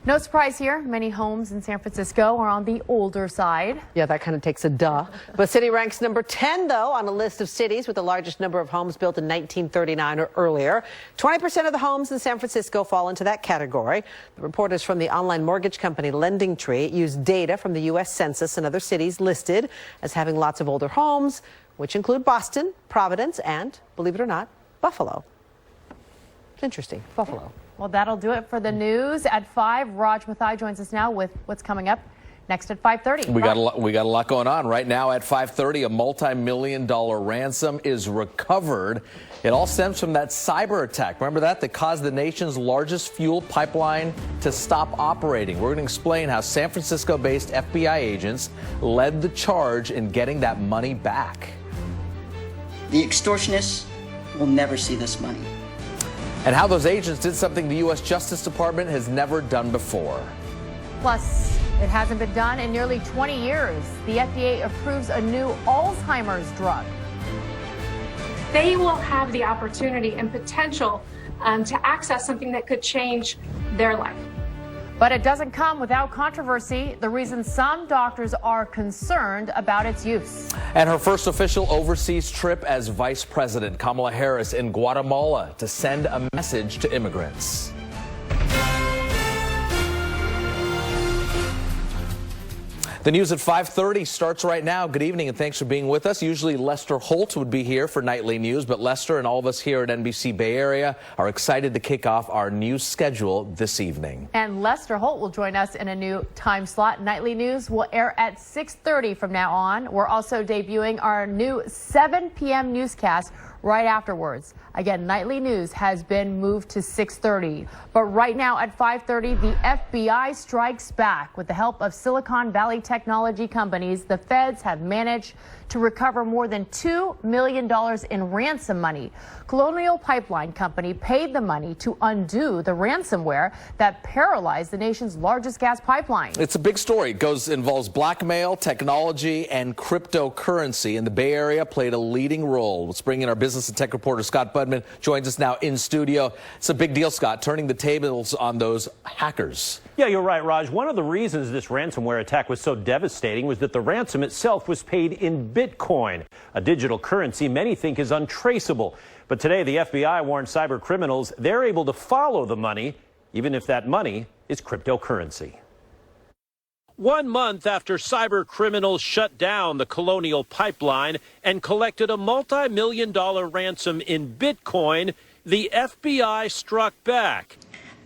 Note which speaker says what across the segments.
Speaker 1: No surprise here. Many homes in San Francisco are on the older side.
Speaker 2: Yeah, that kind of takes a duh. But city ranks number 10, though, on a list of cities with the largest number of homes built in 1939 or earlier. 20% of the homes in San Francisco fall into that category. The reporters from the online mortgage company LendingTree used data from the U.S. Census and other cities listed as having lots of older homes, which include Boston, Providence, and, believe it or not, Buffalo. It's interesting. Buffalo.
Speaker 1: Well, that'll do it for the news at 5. Raj Mathai joins us now with what's coming up next at 5:30.
Speaker 3: We got a lot going on right now at 5:30. A multi-million-dollar ransom is recovered. It all stems from that cyber attack. Remember that caused the nation's largest fuel pipeline to stop operating. We're going to explain how San Francisco-based FBI agents led the charge in getting that money back.
Speaker 4: The extortionists will never see this money.
Speaker 3: And how those agents did something the U.S. Justice Department has never done before.
Speaker 1: Plus, it hasn't been done in nearly 20 years. The FDA approves a new Alzheimer's drug.
Speaker 5: They will have the opportunity and potential to access something that could change their life.
Speaker 1: But it doesn't come without controversy, the reason some doctors are concerned about its use.
Speaker 3: And her first official overseas trip as vice president, Kamala Harris in Guatemala to send a message to immigrants. The news at 5:30 starts right now. Good evening and thanks for being with us. Usually Lester Holt would be here for nightly news, but Lester and all of us here at NBC Bay Area are excited to kick off our news schedule this evening.
Speaker 1: And Lester Holt will join us in a new time slot. Nightly news will air at 6:30 from now on. We're also debuting our new 7 p.m. newscast right afterwards. Again, nightly news has been moved to 6:30. But right now at 5:30, the FBI strikes back. With the help of Silicon Valley technology companies, the feds have managed to recover more than $2 million in ransom money. Colonial Pipeline Company paid the money to undo the ransomware that paralyzed the nation's largest gas pipeline.
Speaker 3: It's a big story. It involves blackmail, technology, and cryptocurrency. And the Bay Area played a leading role. Let's bring in our business and tech reporter, Scott Budman, joins us now in studio. It's a big deal, Scott, turning the tables on those hackers.
Speaker 6: Yeah, you're right, Raj. One of the reasons this ransomware attack was so devastating was that the ransom itself was paid in Bitcoin, a digital currency many think is untraceable. But today, the FBI warned cyber criminals they're able to follow the money, even if that money is cryptocurrency. 1 month after cyber criminals shut down the Colonial Pipeline and collected a multi-million-dollar ransom in Bitcoin, the FBI struck back.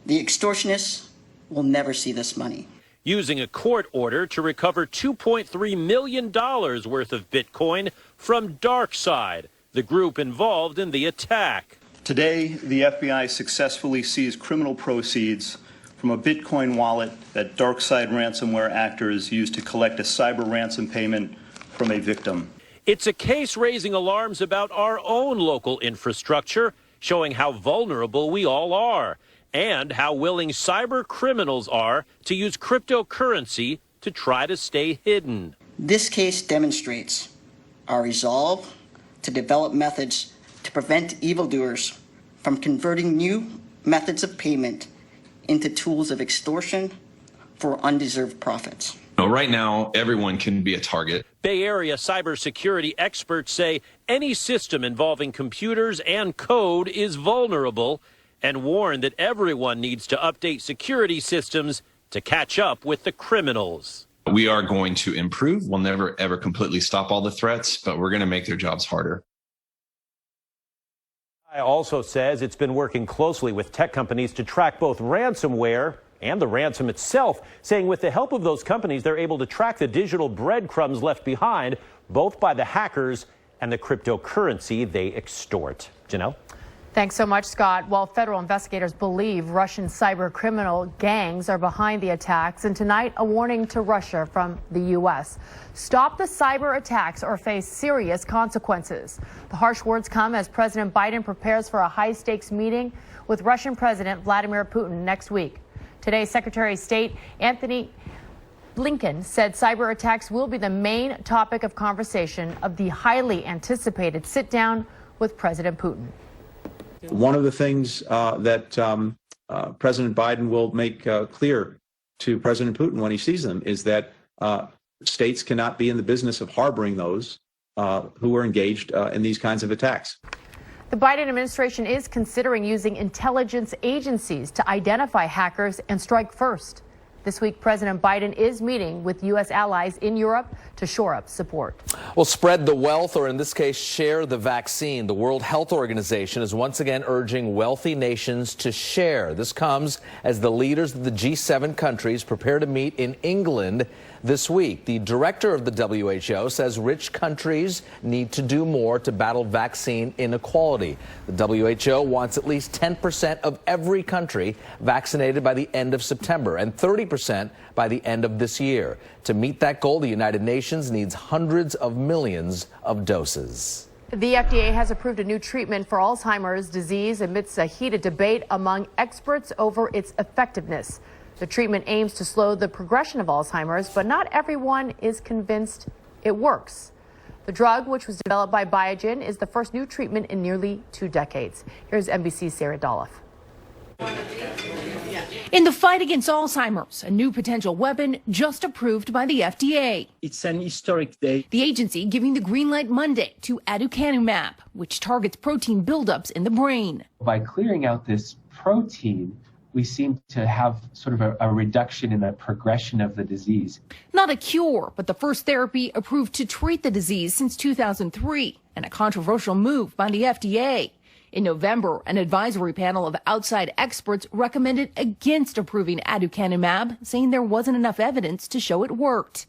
Speaker 4: The extortionists will never see this money.
Speaker 6: Using a court order to recover $2.3 million worth of Bitcoin from DarkSide, the group involved in the attack.
Speaker 7: Today, the FBI successfully seized criminal proceeds from a Bitcoin wallet that DarkSide ransomware actors used to collect a cyber ransom payment from a victim.
Speaker 6: It's a case raising alarms about our own local infrastructure, showing how vulnerable we all are, and how willing cyber criminals are to use cryptocurrency to try to stay hidden.
Speaker 4: This case demonstrates our resolve to develop methods to prevent evildoers from converting new methods of payment into tools of extortion for undeserved profits.
Speaker 8: Right now, everyone can be a target.
Speaker 6: Bay Area cybersecurity experts say any system involving computers and code is vulnerable, and warn that everyone needs to update security systems to catch up with the criminals.
Speaker 8: We are going to improve. We'll never, ever completely stop all the threats, but we're going to make their jobs harder.
Speaker 6: I also says it's been working closely with tech companies to track both ransomware and the ransom itself, saying with the help of those companies, they're able to track the digital breadcrumbs left behind, both by the hackers and the cryptocurrency they extort. Janelle?
Speaker 1: Thanks so much, Scott. Well, federal investigators believe Russian cyber criminal gangs are behind the attacks. And tonight, a warning to Russia from the U.S. Stop the cyber attacks or face serious consequences. The harsh words come as President Biden prepares for a high-stakes meeting with Russian President Vladimir Putin next week. Today, Secretary of State Antony Blinken said cyber attacks will be the main topic of conversation of the highly anticipated sit-down with President Putin.
Speaker 9: One of the things that President Biden will make clear to President Putin when he sees them is that states cannot be in the business of harboring those who are engaged in these kinds of attacks.
Speaker 1: The Biden administration is considering using intelligence agencies to identify hackers and strike first. This week, President Biden is meeting with U.S. allies in Europe to shore up support.
Speaker 3: Well, spread the wealth, or in this case, share the vaccine. The World Health Organization is once again urging wealthy nations to share. This comes as the leaders of the G7 countries prepare to meet in England this week. The director of the WHO says rich countries need to do more to battle vaccine inequality. The WHO wants at least 10% of every country vaccinated by the end of September and 30% by the end of this year. To meet that goal, the United Nations needs hundreds of millions of doses.
Speaker 1: The FDA has approved a new treatment for Alzheimer's disease amidst a heated debate among experts over its effectiveness. The treatment aims to slow the progression of Alzheimer's, but not everyone is convinced it works. The drug, which was developed by Biogen, is the first new treatment in nearly 2 decades. Here's NBC's Sarah Dallof.
Speaker 10: In the fight against Alzheimer's, a new potential weapon just approved by the FDA.
Speaker 11: It's an historic day.
Speaker 10: The agency giving the green light Monday to aducanumab, which targets protein buildups in the brain.
Speaker 11: By clearing out this protein, we seem to have sort of a reduction in the progression of the disease.
Speaker 10: Not a cure, but the first therapy approved to treat the disease since 2003, and a controversial move by the FDA. In November, an advisory panel of outside experts recommended against approving aducanumab, saying there wasn't enough evidence to show it worked.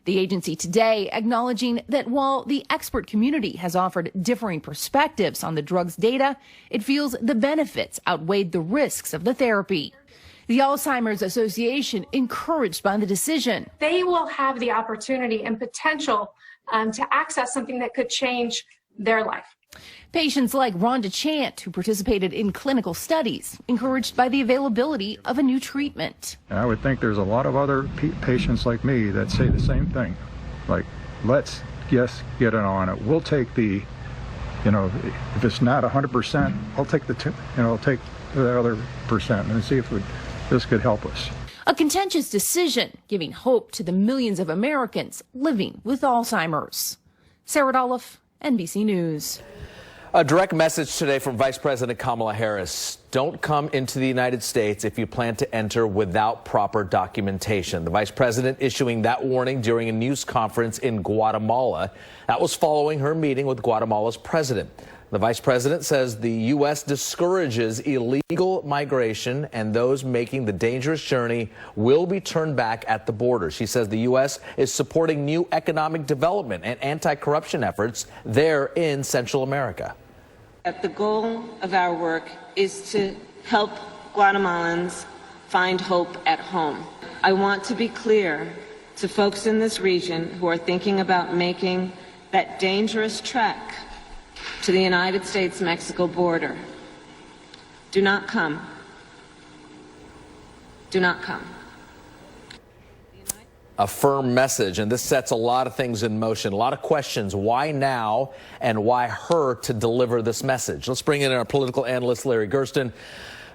Speaker 10: The agency today acknowledging that while the expert community has offered differing perspectives on the drug's data, it feels the benefits outweighed the risks of the therapy. The Alzheimer's Association encouraged by the decision.
Speaker 5: They will have the opportunity and potential to access something that could change their life.
Speaker 10: Patients like Rhonda Chant, who participated in clinical studies, encouraged by the availability of a new treatment.
Speaker 12: I would think there's a lot of other patients like me that say the same thing. Like, let's just get it on it. We'll take the, if it's not 100%, I'll take I'll take the other percent and see if this could help us.
Speaker 10: A contentious decision giving hope to the millions of Americans living with Alzheimer's. Sarah Dallof, NBC News.
Speaker 3: A direct message today from Vice President Kamala Harris. Don't come into the United States if you plan to enter without proper documentation. The vice president issuing that warning during a news conference in Guatemala. That was following her meeting with Guatemala's president. The vice president says the U.S. discourages illegal migration and those making the dangerous journey will be turned back at the border. She says the U.S. is supporting new economic development and anti-corruption efforts there in Central America.
Speaker 13: The goal of our work is to help Guatemalans find hope at home. I want to be clear to folks in this region who are thinking about making that dangerous trek to the United States-Mexico border. Do not come. Do not come.
Speaker 3: A firm message, and this sets a lot of things in motion. A lot of questions. Why now, and why her to deliver this message? Let's bring in our political analyst, Larry Gerston.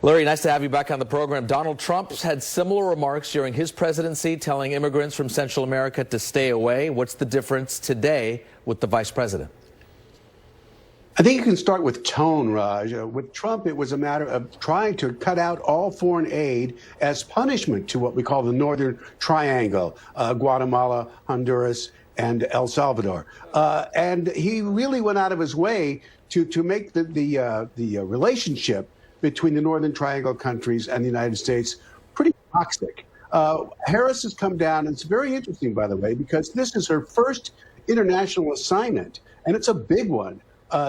Speaker 3: Larry, nice to have you back on the program. Donald Trump's had similar remarks during his presidency, telling immigrants from Central America to stay away. What's the difference today with the vice president?
Speaker 14: I think you can start with tone, Raj. With Trump, it was a matter of trying to cut out all foreign aid as punishment to what we call the Northern Triangle, Guatemala, Honduras, and El Salvador. And he really went out of his way to make the relationship between the Northern Triangle countries and the United States pretty toxic. Harris has come down, and it's very interesting, by the way, because this is her first international assignment, and it's a big one.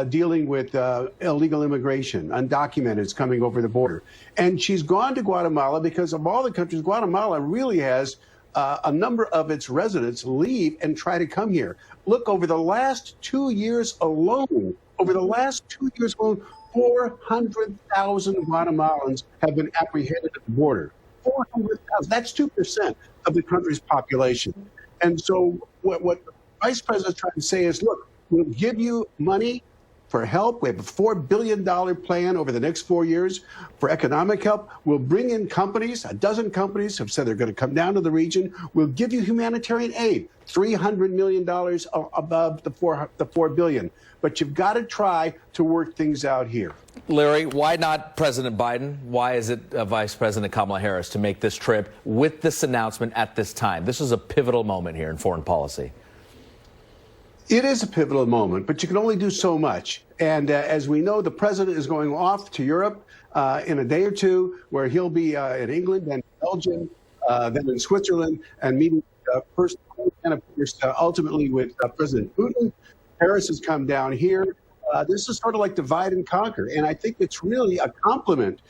Speaker 14: Dealing with illegal immigration, undocumented coming over the border. And she's gone to Guatemala because of all the countries, Guatemala really has a number of its residents leave and try to come here. Look, over the last 2 years alone, 400,000 Guatemalans have been apprehended at the border. 400,000, that's 2% of the country's population. And so what the vice president's trying to say is, look, we'll give you money for help. We have a $4 billion plan over the next 4 years for economic help. We'll bring in companies. A dozen companies have said they're going to come down to the region. We'll give you humanitarian aid, $300 million above the $4 billion. But you've got to try to work things out here.
Speaker 3: Larry, why not President Biden? Why is it Vice President Kamala Harris to make this trip with this announcement at this time? This is a pivotal moment here in foreign policy.
Speaker 14: It is a pivotal moment, but you can only do so much. And as we know, the president is going off to Europe in a day or two, where he'll be in England and Belgium, then in Switzerland, and meeting first and of course ultimately with President Putin. Harris has come down here. This is sort of like divide and conquer. And I think it's really a compliment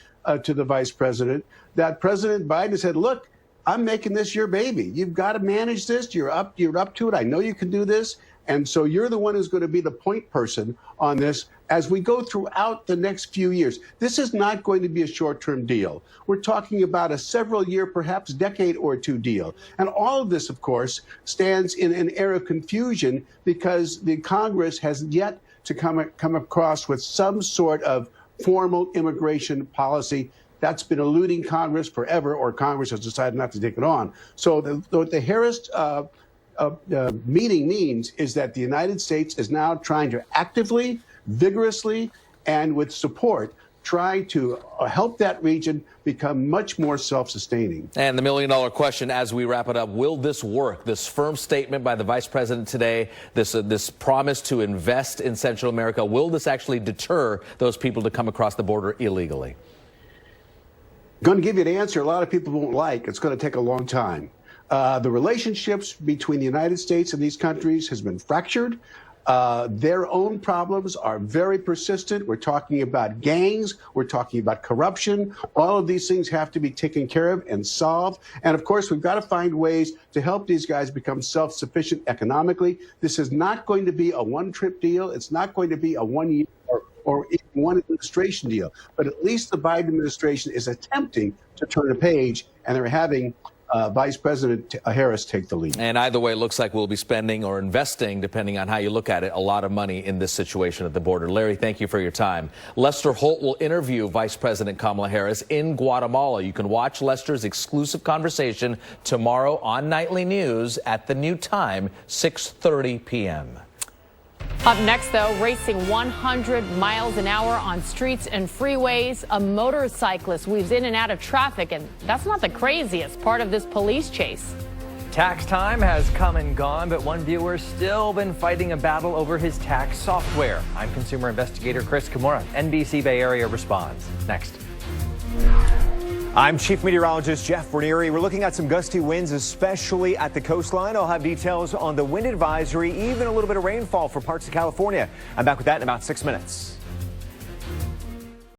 Speaker 14: to the vice president that President Biden said, look, I'm making this your baby. You've got to manage this. You're up to it. I know you can do this. And so you're the one who's going to be the point person on this as we go throughout the next few years. This is not going to be a short-term deal. We're talking about a several-year, perhaps decade or two deal. And all of this, of course, stands in an era of confusion because the Congress has yet to come across with some sort of formal immigration policy. That's been eluding Congress forever, or Congress has decided not to take it on. So what the Harris meeting means is that the United States is now trying to actively, vigorously, and with support try to help that region become much more self-sustaining.
Speaker 3: And the million-dollar question as we wrap it up, will this work? This firm statement by the vice president today, this promise to invest in Central America, will this actually deter those people to come across the border illegally?
Speaker 14: Going to give you an answer a lot of people won't like. It's going to take a long time. The relationships between the United States and these countries has been fractured. Their own problems are very persistent. We're talking about gangs. We're talking about corruption. All of these things have to be taken care of and solved. And of course, we've got to find ways to help these guys become self-sufficient economically. This is not going to be a one-trip deal. It's not going to be a one-year or even one administration deal. But at least the Biden administration is attempting to turn a page, and they're having Vice President Harris take the lead.
Speaker 3: And either way, it looks like we'll be spending or investing, depending on how you look at it, a lot of money in this situation at the border. Larry, thank you for your time. Lester Holt will interview Vice President Kamala Harris in Guatemala. You can watch Lester's exclusive conversation tomorrow on Nightly News at the new time, 6:30 p.m.
Speaker 1: Up next, though, racing 100 miles an hour on streets and freeways. A motorcyclist weaves in and out of traffic, and that's not the craziest part of this police chase.
Speaker 15: Tax time has come and gone, but one viewer's still been fighting a battle over his tax software. I'm consumer investigator Chris Chmura. NBC Bay Area responds. Next. I'm Chief Meteorologist Jeff Ranieri. We're looking at some gusty winds, especially at the coastline. I'll have details on the wind advisory, even a little bit of rainfall for parts of California. I'm back with that in about 6 minutes.